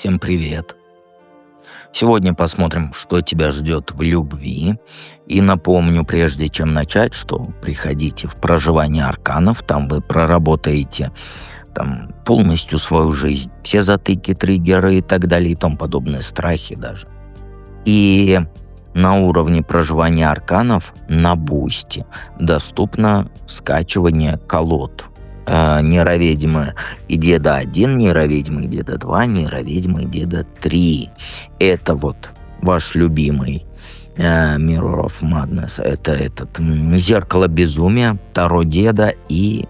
Всем привет! Сегодня посмотрим, что тебя ждет в любви. И напомню, прежде чем начать, что приходите в проживание арканов, там вы проработаете там полностью свою жизнь, все затыки, триггеры и так далее, и тому подобные, страхи даже. И на уровне проживания арканов на Бусти доступно скачивание колод. Нейроведьма и Деда 1, Нейроведьма и Деда 2, Нейроведьма и Деда 3. Это вот ваш любимый Mirror of Madness. Это Зеркало Безумия, Таро Деда и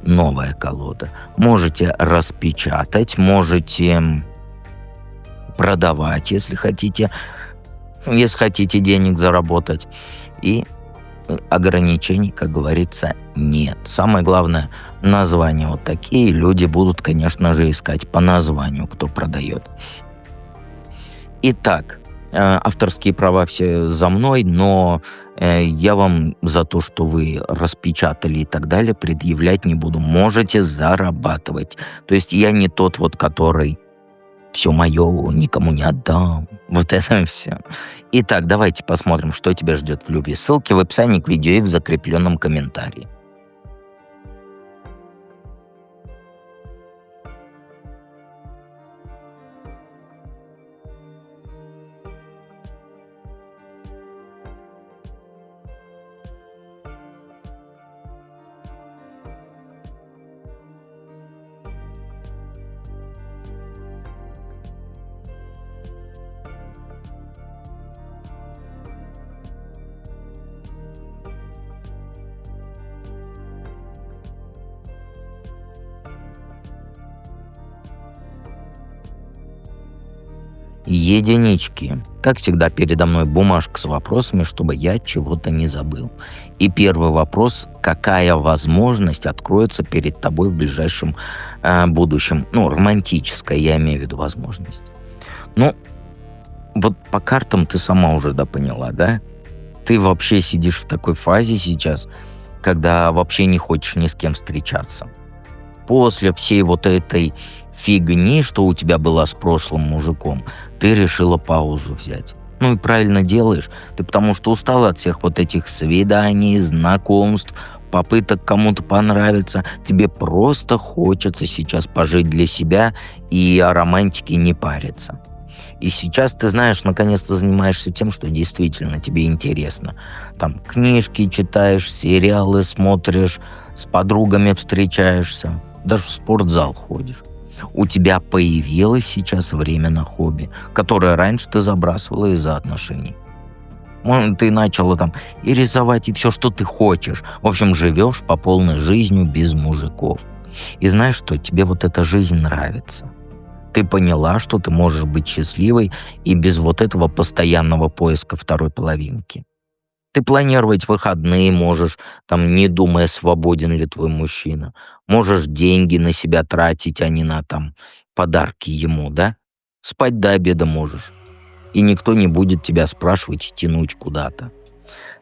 новая колода. Можете распечатать, можете продавать, если хотите денег заработать. И ограничений, как говорится, нет. Самое главное, названия вот такие. Люди будут, конечно же, искать по названию, кто продает. Итак, авторские права все за мной, но я вам за то, что вы распечатали и так далее, предъявлять не буду. Можете зарабатывать. То есть я не тот вот, который все мое никому не отдам. Вот это все. Итак, давайте посмотрим, что тебя ждет в любви. Ссылки в описании к видео и в закрепленном комментарии. Единички. Как всегда, передо мной бумажка с вопросами, чтобы я чего-то не забыл. И первый вопрос: какая возможность откроется перед тобой в ближайшем будущем? Ну, романтическая, я имею в виду возможность. Ну, вот по картам ты сама уже поняла, да? Ты вообще сидишь в такой фазе сейчас, когда вообще не хочешь ни с кем встречаться. После всей вот этой фигни, что у тебя была с прошлым мужиком, ты решила паузу взять. Ну и правильно делаешь. Ты потому что устала от всех вот этих свиданий, знакомств, попыток кому-то понравиться. Тебе просто хочется сейчас пожить для себя и о романтике не париться. И сейчас ты знаешь, наконец-то занимаешься тем, что действительно тебе интересно. Там книжки читаешь, сериалы смотришь, с подругами встречаешься, даже в спортзал ходишь. У тебя появилось сейчас время на хобби, которое раньше ты забрасывала из-за отношений. Ты начала там и рисовать, и все, что ты хочешь. В общем, живешь по полной жизнью без мужиков. И знаешь что? Тебе вот эта жизнь нравится. Ты поняла, что ты можешь быть счастливой и без вот этого постоянного поиска второй половинки. Ты планировать выходные можешь, там, не думая, свободен ли твой мужчина. Можешь деньги на себя тратить, а не на там подарки ему, да? Спать до обеда можешь. И никто не будет тебя спрашивать и тянуть куда-то.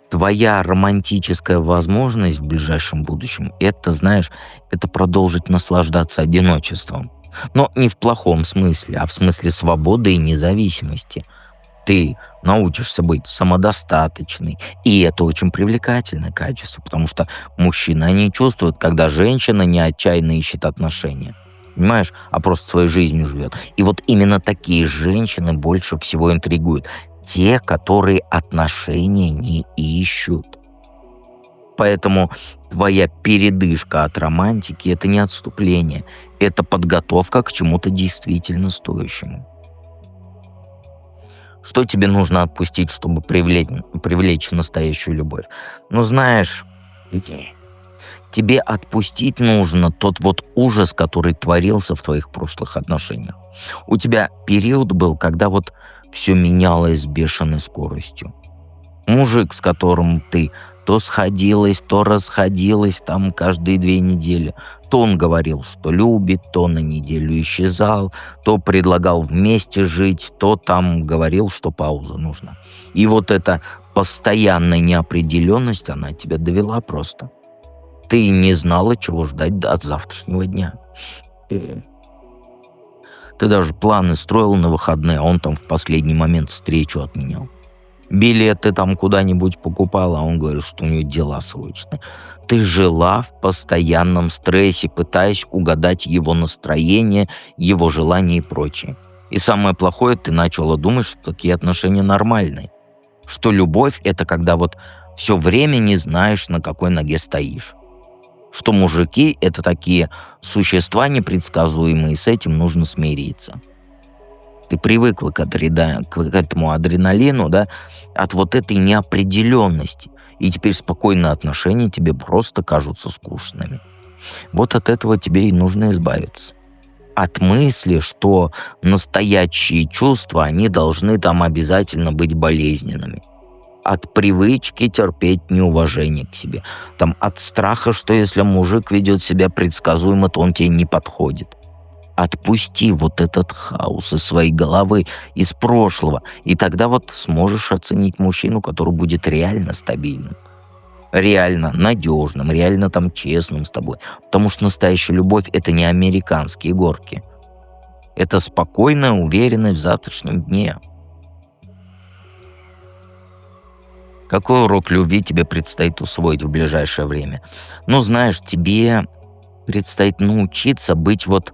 Твоя романтическая возможность в ближайшем будущем, это, знаешь, это продолжить наслаждаться одиночеством. Но не в плохом смысле, а в смысле свободы и независимости. Ты научишься быть самодостаточной, и это очень привлекательное качество, потому что мужчины, они чувствуют, когда женщина не отчаянно ищет отношения, понимаешь, а просто своей жизнью живет. И вот именно такие женщины больше всего интригуют. Те, которые отношения не ищут. Поэтому твоя передышка от романтики — это не отступление, это подготовка к чему-то действительно стоящему. Что тебе нужно отпустить, чтобы привлечь настоящую любовь? Ну, знаешь, тебе отпустить нужно тот вот ужас, который творился в твоих прошлых отношениях. У тебя период был, когда вот все менялось с бешеной скоростью. Мужик, с которым ты то сходилась, то расходилась там каждые 2 недели. То он говорил, что любит, то на неделю исчезал, то предлагал вместе жить, то там говорил, что пауза нужна. И вот эта постоянная неопределенность, она тебя довела просто. Ты не знала, чего ждать от завтрашнего дня. Ты даже планы строил на выходные, а он там в последний момент встречу отменял. Билеты там куда-нибудь покупал, а он говорит, что у него дела срочные. Ты жила в постоянном стрессе, пытаясь угадать его настроение, его желания и прочее. И самое плохое, ты начала думать, что такие отношения нормальные. Что любовь — это когда вот все время не знаешь, на какой ноге стоишь. Что мужики — это такие существа непредсказуемые, и с этим нужно смириться. Ты привыкла к этому адреналину, да, от вот этой неопределенности. И теперь спокойные отношения тебе просто кажутся скучными. Вот от этого тебе и нужно избавиться. От мысли, что настоящие чувства, они должны там обязательно быть болезненными. От привычки терпеть неуважение к себе. Там от страха, что если мужик ведет себя предсказуемо, то он тебе не подходит. Отпусти вот этот хаос из своей головы, из прошлого, и тогда вот сможешь оценить мужчину, который будет реально стабильным, реально надежным, реально там честным с тобой. Потому что настоящая любовь — это не американские горки. Это спокойная уверенность в завтрашнем дне. Какой урок любви тебе предстоит усвоить в ближайшее время? Ну, знаешь, тебе предстоит научиться быть вот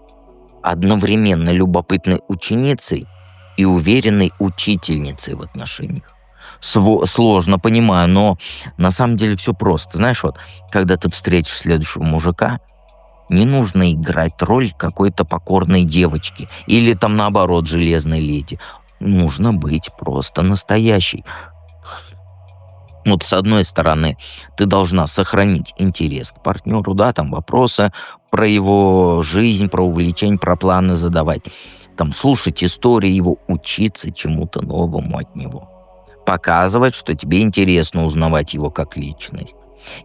одновременно любопытной ученицей и уверенной учительницей в отношениях. Сложно, понимаю, но на самом деле все просто. Знаешь, вот, когда ты встретишь следующего мужика, не нужно играть роль какой-то покорной девочки или там наоборот железной леди. Нужно быть просто настоящей. Вот с одной стороны, ты должна сохранить интерес к партнеру, да, там вопросы про его жизнь, про увлечения, про планы задавать, там слушать истории его, учиться чему-то новому от него, показывать, что тебе интересно узнавать его как личность.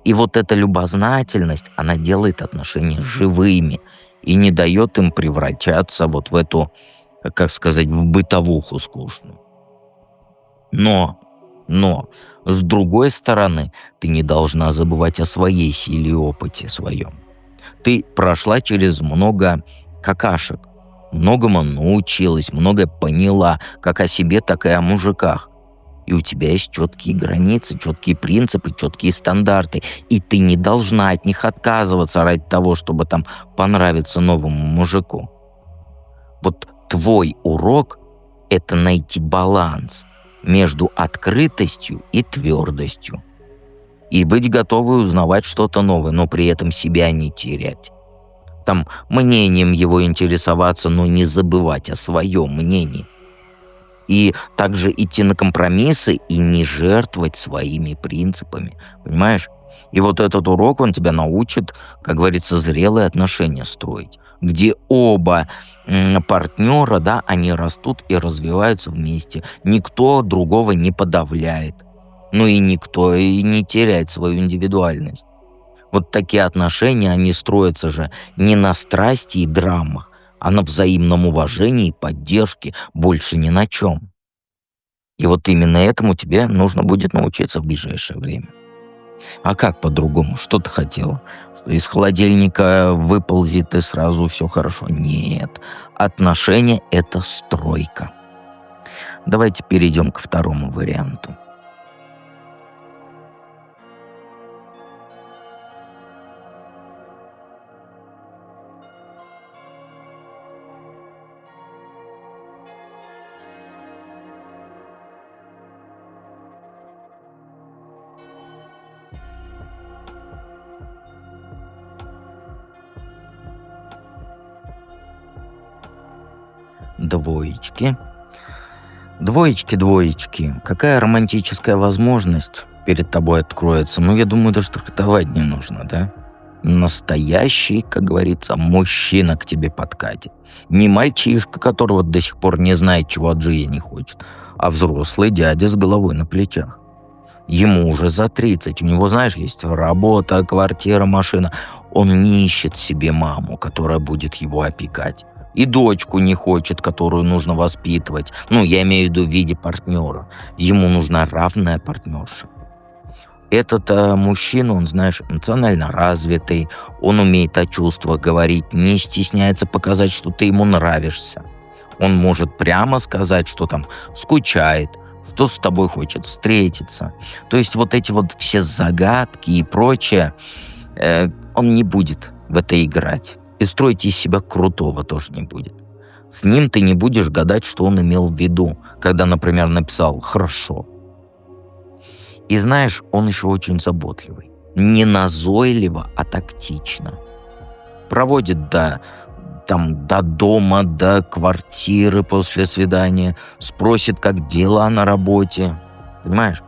И вот эта любознательность, она делает отношения живыми и не дает им превращаться вот в эту, как сказать, в бытовуху скучную. Но, с другой стороны, ты не должна забывать о своей силе и опыте своем. Ты прошла через много какашек, многому научилась, многое поняла, как о себе, так и о мужиках. И у тебя есть четкие границы, четкие принципы, четкие стандарты. И ты не должна от них отказываться ради того, чтобы там понравиться новому мужику. Вот твой урок — это найти баланс между открытостью и твердостью. И быть готовой узнавать что-то новое, но при этом себя не терять. Там мнением его интересоваться, но не забывать о своем мнении. И также идти на компромиссы и не жертвовать своими принципами. Понимаешь? И вот этот урок, он тебя научит, как говорится, зрелые отношения строить, где оба партнера, да, они растут и развиваются вместе. Никто другого не подавляет. Ну и никто и не теряет свою индивидуальность. Вот такие отношения, они строятся же не на страсти и драмах, а на взаимном уважении и поддержке, больше ни на чем. И вот именно этому тебе нужно будет научиться в ближайшее время. А как по-другому? Что ты хотела? Что из холодильника выползет и сразу все хорошо? Нет. Отношения — это стройка. Давайте перейдем к второму варианту. Двоечки. Двоечки, двоечки. Какая романтическая возможность перед тобой откроется? Ну, я думаю, даже трактовать не нужно, да? Настоящий, как говорится, мужчина к тебе подкатит. Не мальчишка, который вот до сих пор не знает, чего от жизни хочет, а взрослый дядя с головой на плечах. Ему уже за 30, у него, знаешь, есть работа, квартира, машина. Он не ищет себе маму, которая будет его опекать. И дочку не хочет, которую нужно воспитывать. Ну, я имею в виду в виде партнера. Ему нужна равная партнерша. Этот мужчина, он, знаешь, эмоционально развитый, он умеет о чувствах говорить, не стесняется показать, что ты ему нравишься. Он может прямо сказать, что там скучает, что с тобой хочет встретиться. То есть вот эти вот все загадки и прочее, он не будет в это играть. И строить из себя крутого тоже не будет. С ним ты не будешь гадать, что он имел в виду, когда, например, написал «хорошо». И знаешь, он еще очень заботливый. Не назойливо, а тактично. Проводит до дома, до квартиры после свидания, спросит, как дела на работе. Понимаешь?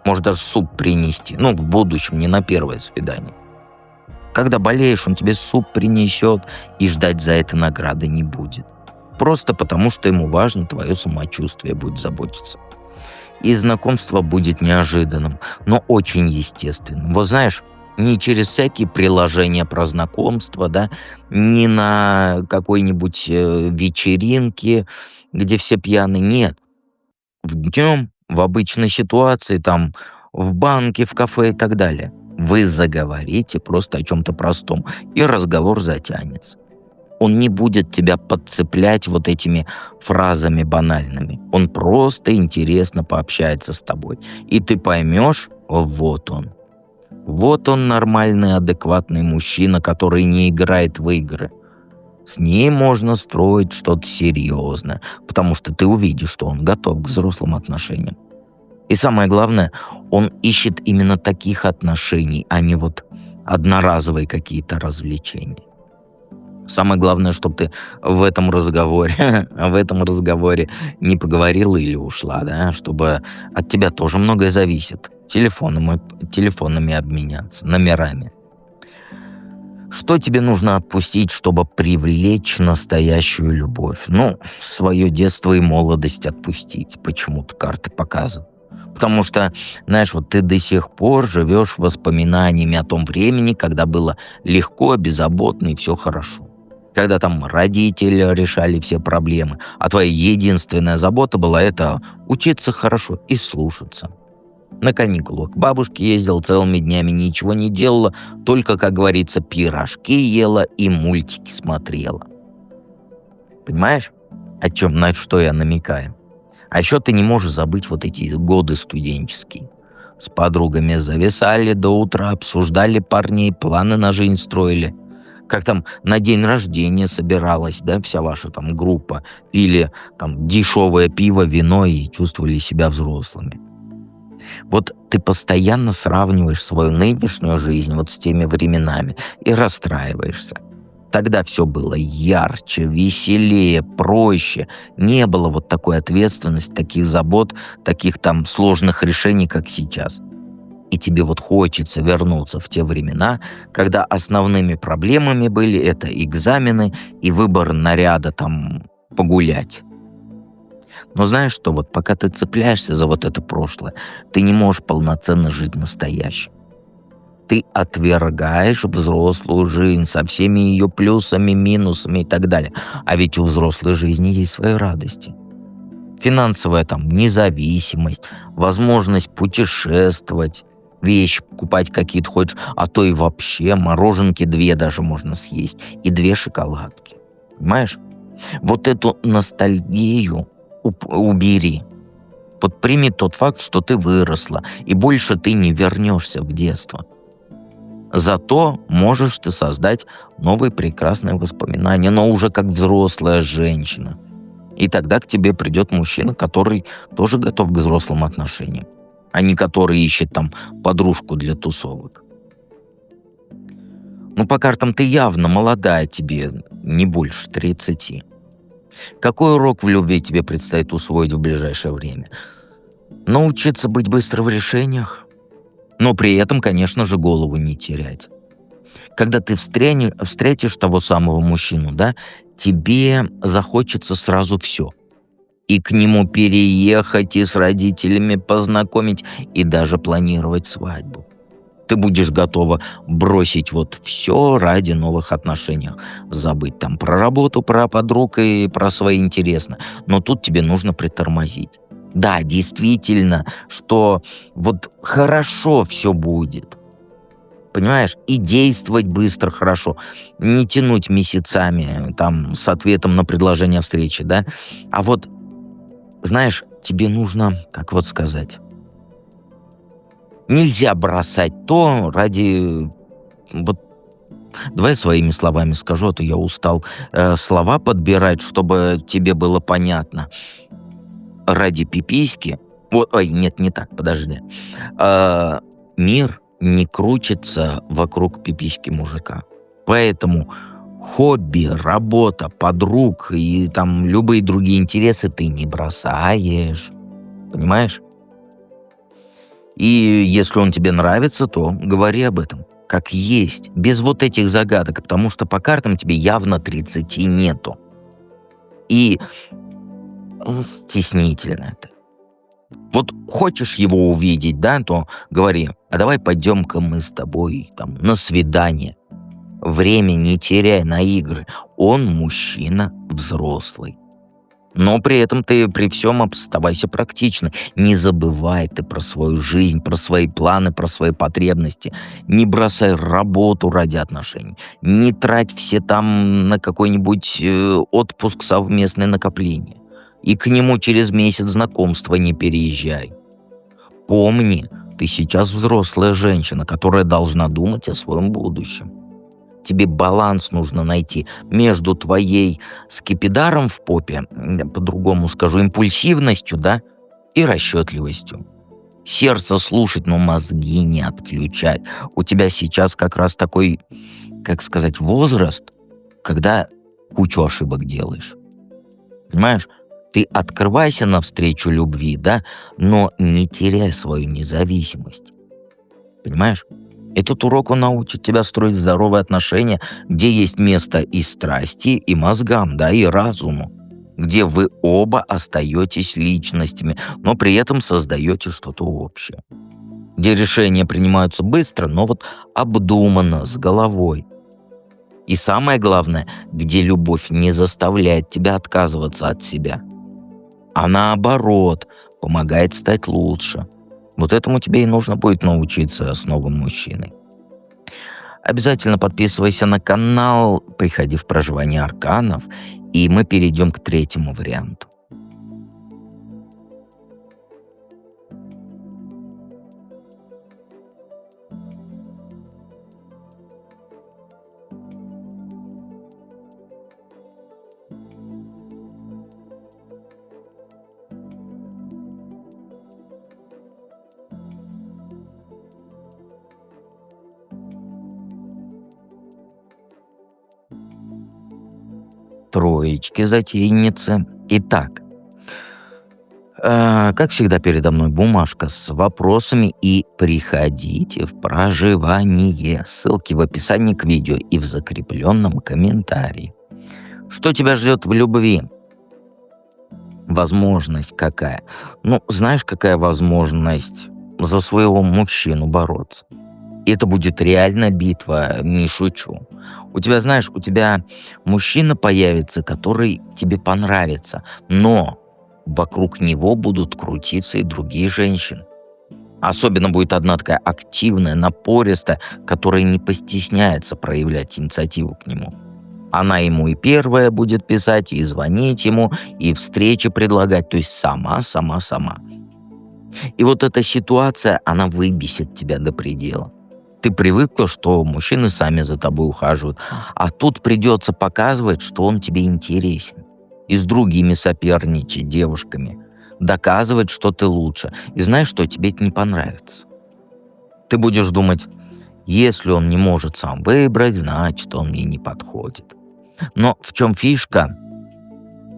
Может даже суп принести. Ну, в будущем, не на первое свидание. Когда болеешь, он тебе суп принесет и ждать за это награды не будет. Просто потому, что ему важно твое самочувствие, будет заботиться. И знакомство будет неожиданным, но очень естественным. Вот знаешь, не через всякие приложения про знакомство, да, не на какой-нибудь вечеринке, где все пьяны, нет. Днем, в обычной ситуации, там, в банке, в кафе и так далее. Вы заговорите просто о чем-то простом, и разговор затянется. Он не будет тебя подцеплять вот этими фразами банальными. Он просто интересно пообщается с тобой. И ты поймешь, вот он. Вот он нормальный, адекватный мужчина, который не играет в игры. С ним можно строить что-то серьезное, потому что ты увидишь, что он готов к взрослым отношениям. И самое главное, он ищет именно таких отношений, а не вот одноразовые какие-то развлечения. Самое главное, чтобы ты в этом разговоре, не поговорила или ушла, да, чтобы от тебя тоже многое зависит. Телефонами обменяться, номерами. Что тебе нужно отпустить, чтобы привлечь настоящую любовь? Ну, свое детство и молодость отпустить, почему-то карты показывают. Потому что, знаешь, вот ты до сих пор живешь воспоминаниями о том времени, когда было легко, беззаботно и все хорошо. Когда там родители решали все проблемы, а твоя единственная забота была это учиться хорошо и слушаться. На каникулах к бабушке ездил целыми днями, ничего не делала, только, как говорится, пирожки ела и мультики смотрела. Понимаешь, на что я намекаю? А еще ты не можешь забыть вот эти годы студенческие. С подругами зависали до утра, обсуждали парней, планы на жизнь строили. Как там на день рождения собиралась, да, вся ваша там группа. Пили там дешевое пиво, вино и чувствовали себя взрослыми. Вот ты постоянно сравниваешь свою нынешнюю жизнь вот с теми временами и расстраиваешься. Тогда все было ярче, веселее, проще. Не было вот такой ответственности, таких забот, таких там сложных решений, как сейчас. И тебе вот хочется вернуться в те времена, когда основными проблемами были это экзамены и выбор наряда там погулять. Но знаешь что, вот пока ты цепляешься за вот это прошлое, ты не можешь полноценно жить настоящим. Ты отвергаешь взрослую жизнь со всеми ее плюсами, минусами и так далее. А ведь у взрослой жизни есть свои радости. Финансовая там независимость, возможность путешествовать, вещи покупать какие-то хочешь, а то и вообще мороженки 2 даже можно съесть и 2 шоколадки. Понимаешь? Вот эту ностальгию убери. Вот прими тот факт, что ты выросла, и больше ты не вернешься в детство. Зато можешь ты создать новые прекрасные воспоминания, но уже как взрослая женщина. И тогда к тебе придет мужчина, который тоже готов к взрослым отношениям, а не который ищет там подружку для тусовок. Ну, по картам ты явно молодая, тебе не больше 30. Какой урок в любви тебе предстоит усвоить в ближайшее время? Научиться быть быстро в решениях, но при этом, конечно же, голову не терять. Когда ты встретишь того самого мужчину, да, тебе захочется сразу все. И к нему переехать, и с родителями познакомить, и даже планировать свадьбу. Ты будешь готова бросить вот все ради новых отношений. Забыть там про работу, про подруг и про свои интересы. Но тут тебе нужно притормозить. Да, действительно, что вот хорошо все будет. понимаешь? И действовать быстро, хорошо. Не тянуть месяцами там с ответом на предложение о встрече, да? А вот, знаешь, тебе нужно, как вот сказать, нельзя бросать то ради вот давай своими словами скажу, а то я устал слова подбирать, чтобы тебе было понятно. Ради пиписьки, вот, ой, нет, не так, подожди. А, Мир не крутится вокруг пиписьки мужика. Поэтому хобби, работа, подруг и там любые другие интересы ты не бросаешь. Понимаешь? И если он тебе нравится, то говори об этом. Как есть. Без вот этих загадок. Потому что по картам тебе явно 30 нету. И стеснительно это. Вот хочешь его увидеть, да, то говори, а давай пойдем-ка мы с тобой там на свидание. Время не теряй на игры. Он мужчина взрослый. Но при этом ты при всем оставайся практичной. Не забывай ты про свою жизнь, про свои планы, про свои потребности. Не бросай работу ради отношений. Не трать все там на какой-нибудь отпуск, совместное накопление. И к нему через месяц знакомства не переезжай. Помни, ты сейчас взрослая женщина, которая должна думать о своем будущем. Тебе баланс нужно найти между твоей скипидаром в попе, по-другому скажу, импульсивностью, да, и расчетливостью. Сердце слушать, но мозги не отключать. У тебя сейчас как раз такой, как сказать, возраст, когда кучу ошибок делаешь. Понимаешь? Ты открывайся навстречу любви, да, но не теряй свою независимость. Понимаешь? Этот урок, он научит тебя строить здоровые отношения, где есть место и страсти, и мозгам, да, и разуму. Где вы оба остаетесь личностями, но при этом создаете что-то общее. Где решения принимаются быстро, но вот обдуманно, с головой. И самое главное, где любовь не заставляет тебя отказываться от себя, а наоборот, помогает стать лучше. Вот этому тебе и нужно будет научиться с новым мужчиной. Обязательно подписывайся на канал, приходи в проживание арканов, и мы перейдем к третьему варианту. Троечки, затейницы. Итак, как всегда, передо мной бумажка с вопросами, и приходите в проживание. Ссылки в описании к видео и в закрепленном комментарии. Что тебя ждет в любви? Возможность какая? Ну, знаешь, какая возможность за своего мужчину бороться? Это будет реально битва, не шучу. У тебя, знаешь, у тебя мужчина появится, который тебе понравится, но вокруг него будут крутиться и другие женщины. Особенно будет одна такая активная, напористая, которая не постесняется проявлять инициативу к нему. Она ему и первая будет писать, и звонить ему, и встречи предлагать, то есть сама. И вот эта ситуация, она выбесит тебя до предела. Ты привыкла, что мужчины сами за тобой ухаживают, а тут придется показывать, что он тебе интересен. И с другими соперничать, девушками. Доказывать, что ты лучше. И знаешь что, тебе это не понравится. Ты будешь думать, если он не может сам выбрать, значит, он мне не подходит. Но в чем фишка?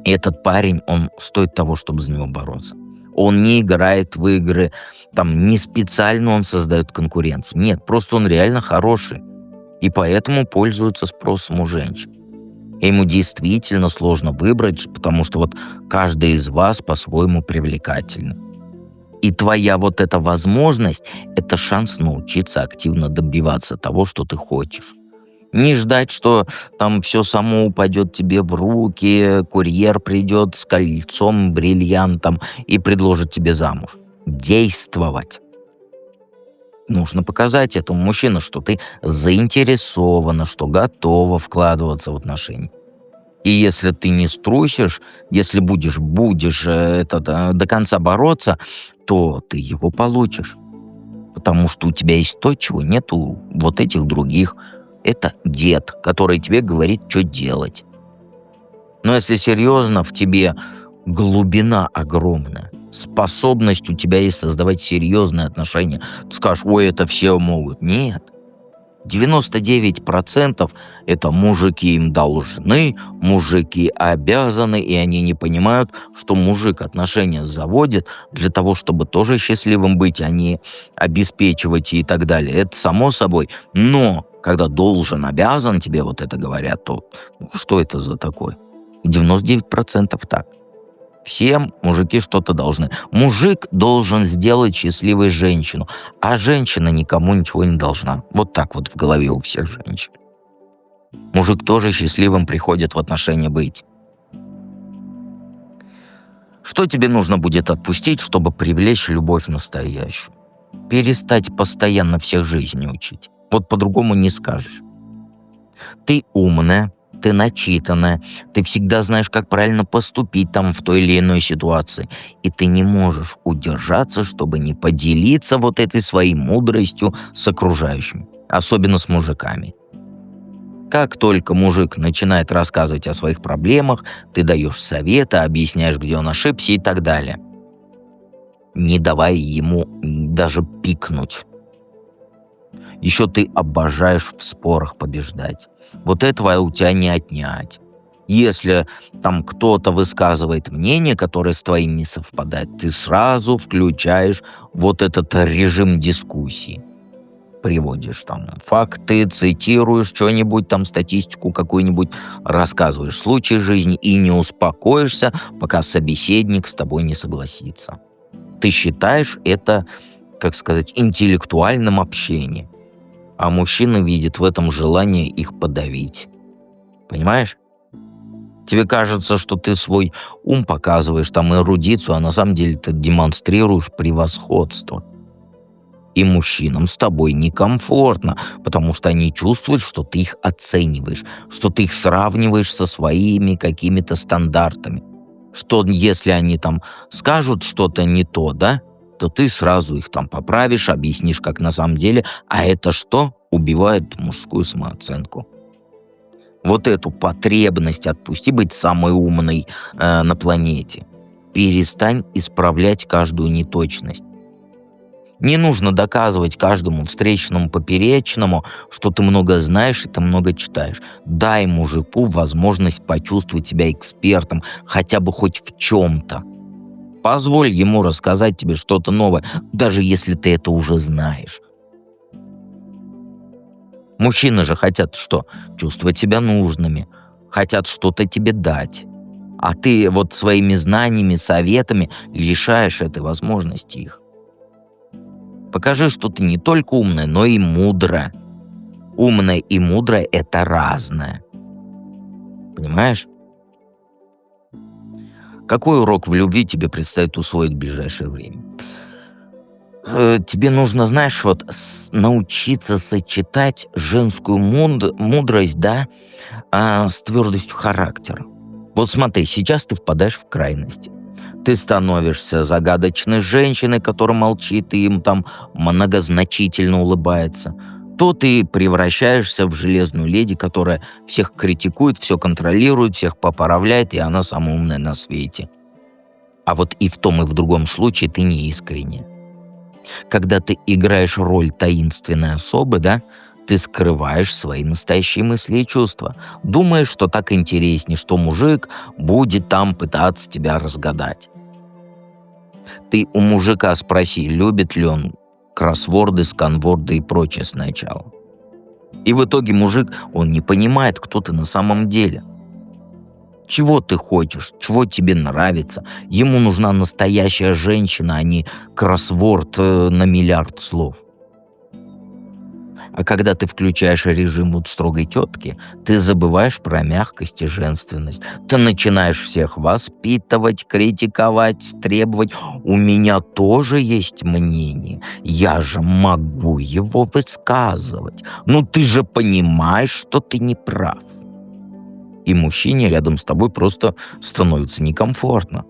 Этот парень, он стоит того, чтобы за него бороться. Он не играет в игры, там не специально он создает конкуренцию. Нет, просто он реально хороший. И поэтому пользуется спросом у женщин. И ему действительно сложно выбрать, потому что вот каждый из вас по-своему привлекательный. И твоя вот эта возможность — это шанс научиться активно добиваться того, что ты хочешь. Не ждать, что там все само упадет тебе в руки, курьер придет с кольцом, бриллиантом и предложит тебе замуж. Действовать. Нужно показать этому мужчину, что ты заинтересована, что готова вкладываться в отношения. И если ты не струсишь, если будешь до конца бороться, то ты его получишь. Потому что у тебя есть то, чего нет у вот этих других. Это дед, который тебе говорит, что делать. Но если серьезно, в тебе глубина огромная. Способность у тебя есть создавать серьезные отношения. Ты скажешь, ой, это все могут. Нет. 99% это мужики им должны, мужики обязаны, и они не понимают, что мужик отношения заводит для того, чтобы тоже счастливым быть, а не обеспечивать и так далее. Это само собой. Но когда должен, обязан, тебе вот это говорят, то что это за такое? 99% так. Всем мужики что-то должны. Мужик должен сделать счастливой женщину, а женщина никому ничего не должна. Вот так вот в голове у всех женщин. Мужик тоже счастливым приходит в отношения быть. Что тебе нужно будет отпустить, чтобы привлечь любовь настоящую? Перестать постоянно всех жизни учить. Вот по-другому не скажешь. Ты умная, ты начитанная, ты всегда знаешь, как правильно поступить там в той или иной ситуации. И ты не можешь удержаться, чтобы не поделиться вот этой своей мудростью с окружающими, особенно с мужиками. Как только мужик начинает рассказывать о своих проблемах, ты даешь советы, объясняешь, где он ошибся и так далее. Не давай ему даже пикнуть. Еще ты обожаешь в спорах побеждать. Вот этого у тебя не отнять. Если там кто-то высказывает мнение, которое с твоим не совпадает, ты сразу включаешь вот этот режим дискуссии. Приводишь там факты, цитируешь что-нибудь, там статистику какую-нибудь, рассказываешь случай жизни и не успокоишься, пока собеседник с тобой не согласится. Ты считаешь это, как сказать, интеллектуальным общением. А мужчина видит в этом желание их подавить. Понимаешь? Тебе кажется, что ты свой ум показываешь, там эрудицию, а на самом деле ты демонстрируешь превосходство. И мужчинам с тобой некомфортно, потому что они чувствуют, что ты их оцениваешь, что ты их сравниваешь со своими какими-то стандартами. Что если они там скажут что-то не то, да, то ты сразу их там поправишь, объяснишь, как на самом деле, а это что? Убивает мужскую самооценку. Вот эту потребность отпусти быть самой умной на планете. Перестань исправлять каждую неточность. Не нужно доказывать каждому встречному, поперечному, что ты много знаешь и ты много читаешь. Дай мужику возможность почувствовать себя экспертом, хотя бы хоть в чем-то. Позволь ему рассказать тебе что-то новое, даже если ты это уже знаешь. Мужчины же хотят что? Чувствовать себя нужными, хотят что-то тебе дать. А ты вот своими знаниями, советами лишаешь этой возможности их. Покажи, что ты не только умная, но и мудрая. Умная и мудрая – это разное. Понимаешь? Какой урок в любви тебе предстоит усвоить в ближайшее время? Тебе нужно, знаешь, вот научиться сочетать женскую мудрость, да, с твердостью характера. Вот смотри, сейчас ты впадаешь в крайности. Ты становишься загадочной женщиной, которая молчит и им там многозначительно улыбается. То ты превращаешься в железную леди, которая всех критикует, все контролирует, всех поправляет, и она самая умная на свете. А вот и в том, и в другом случае ты не искренне. Когда ты играешь роль таинственной особы, да, ты скрываешь свои настоящие мысли и чувства. Думаешь, что так интереснее, что мужик будет там пытаться тебя разгадать. Ты у мужика спроси, любит ли он кроссворды, сканворды и прочее сначала. И в итоге мужик, он не понимает, кто ты на самом деле. Чего ты хочешь, чего тебе нравится. Ему нужна настоящая женщина, а не кроссворд на миллиард слов. А когда ты включаешь режим вот строгой тетки, ты забываешь про мягкость и женственность. Ты начинаешь всех воспитывать, критиковать, требовать. У меня тоже есть мнение. Я же могу его высказывать. Ну ты же понимаешь, что ты не прав. И мужчине рядом с тобой просто становится некомфортно.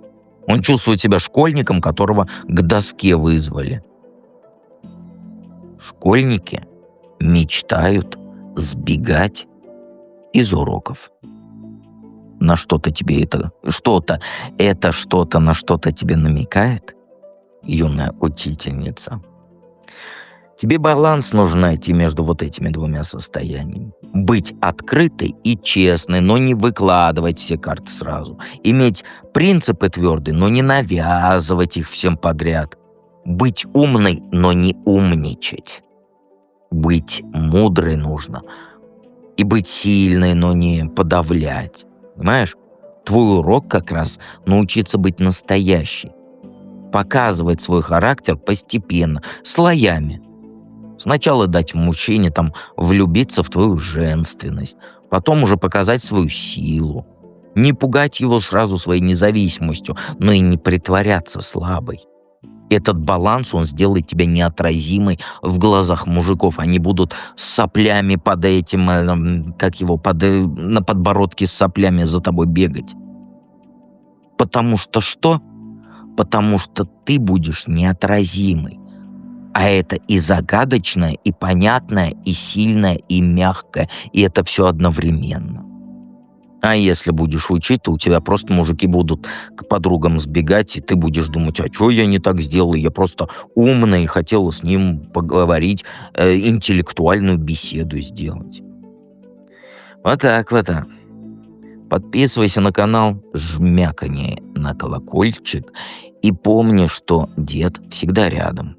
Он чувствует себя школьником, которого к доске вызвали. Школьники мечтают сбегать из уроков. На что-то тебе это что-то на что-то тебе намекает, юная учительница? Тебе баланс нужно найти между вот этими двумя состояниями. Быть открытой и честной, но не выкладывать все карты сразу. Иметь принципы твердые, но не навязывать их всем подряд. Быть умной, но не умничать. Быть мудрой нужно. И быть сильной, но не подавлять. Понимаешь? Твой урок как раз научиться быть настоящей. Показывать свой характер постепенно, слоями. Сначала дать мужчине влюбиться в твою женственность, потом уже показать свою силу. Не пугать его сразу своей независимостью, но и не притворяться слабой. Этот баланс, он сделает тебя неотразимой в глазах мужиков. Они будут с соплями под этим, на подбородке с соплями за тобой бегать. Потому что что? Потому что ты будешь неотразимой. А это и загадочное, и понятное, и сильное, и мягкое. И это все одновременно. А если будешь учить, то у тебя просто мужики будут к подругам сбегать, и ты будешь думать, а что я не так сделала? Я просто умная и хотела с ним поговорить, интеллектуальную беседу сделать. Вот так вот. Подписывайся на канал, жмякани на колокольчик и помни, что дед всегда рядом.